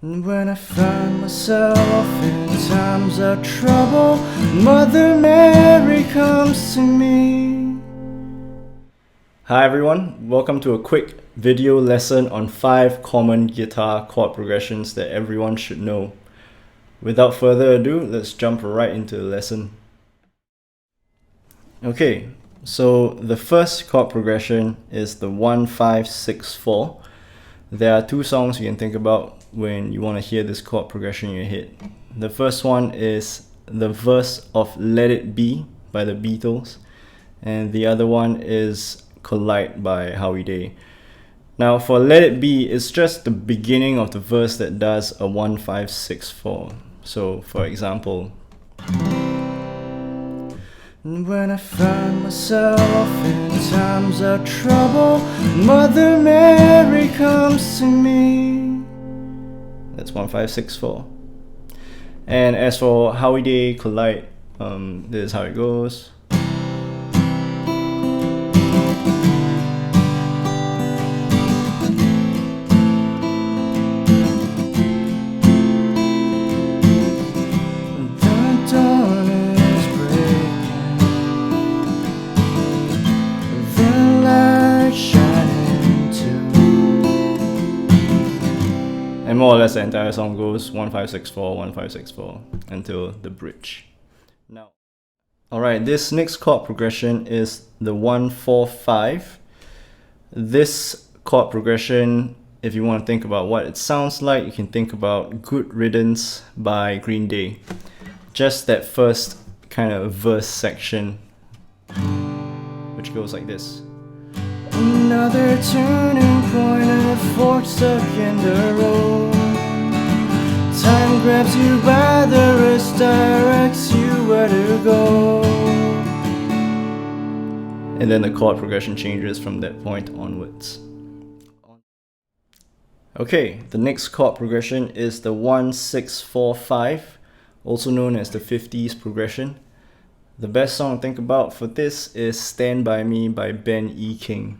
And when I find myself in times of trouble, Mother Mary comes to me. Hi everyone, welcome to a quick video lesson on 5 common guitar chord progressions that everyone should know. Without further ado, let's jump right into the lesson. Okay, so the first chord progression is the 1-5-6-4. There are 2 songs you can think about when you want to hear this chord progression in your head. The first one is the verse of Let It Be by the Beatles, and the other one is Collide by Howie. Now for Let It Be, it's just the beginning of the verse that does a 1-5-6-4. So for example, when I find myself in times of trouble, Mother Mary comes to me. That's 1-5-6-4. And as for Howie Collide, this is how it goes. And more or less the entire song goes 1-5-6-4, 1-5-6-4 until the bridge. Now, alright, this next chord progression is the 1-4-5. This chord progression, if you want to think about what it sounds like, you can think about Good Riddance by Green Day. Just that first kind of verse section, which goes like this. Another turning point and a fork stuck in the road. Time grabs you by the wrist, directs you where to go. And then the chord progression changes from that point onwards. Okay, the next chord progression is the 1-6-4-5, also known as the 50s progression. The best song to think about for this is Stand By Me by Ben E. King.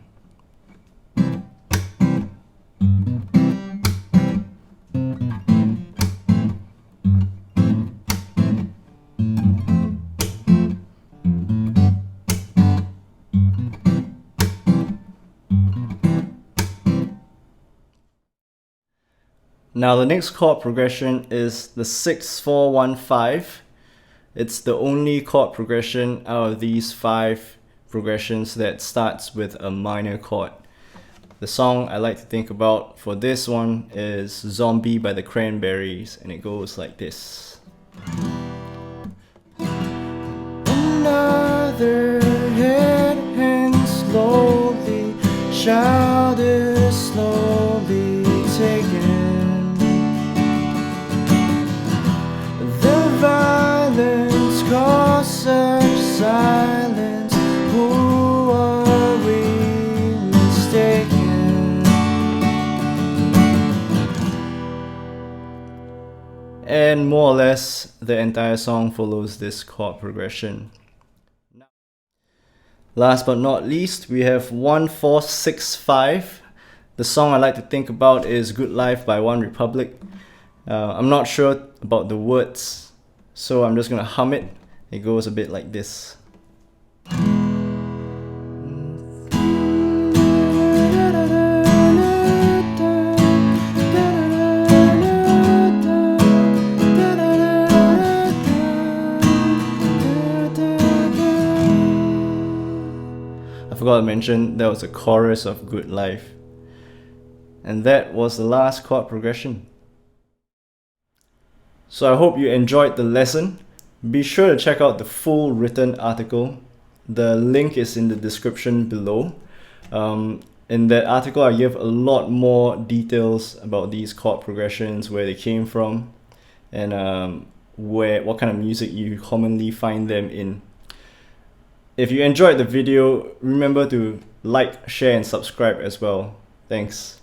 Now the next chord progression is the 6-4-1-5. It's the only chord progression out of these 5 progressions that starts with a minor chord. The song I like to think about for this one is Zombie by the Cranberries, and it goes like this. Another head hangs slowly, child is slowly taken. The violence caused such silence. Who are we mistaken? And more or less, the entire song follows this chord progression. Last but not least, we have 1-4-6-5. The song I like to think about is Good Life by OneRepublic. I'm not sure about the words, so I'm just gonna hum it. It goes a bit like this. I forgot to mention that was a chorus of Good Life. And that was the last chord progression. So I hope you enjoyed the lesson. Be sure to check out the full written article. The link is in the description below. In that article I give a lot more details about these chord progressions, where they came from, and what kind of music you commonly find them in. If you enjoyed the video, remember to like, share and subscribe as well. Thanks.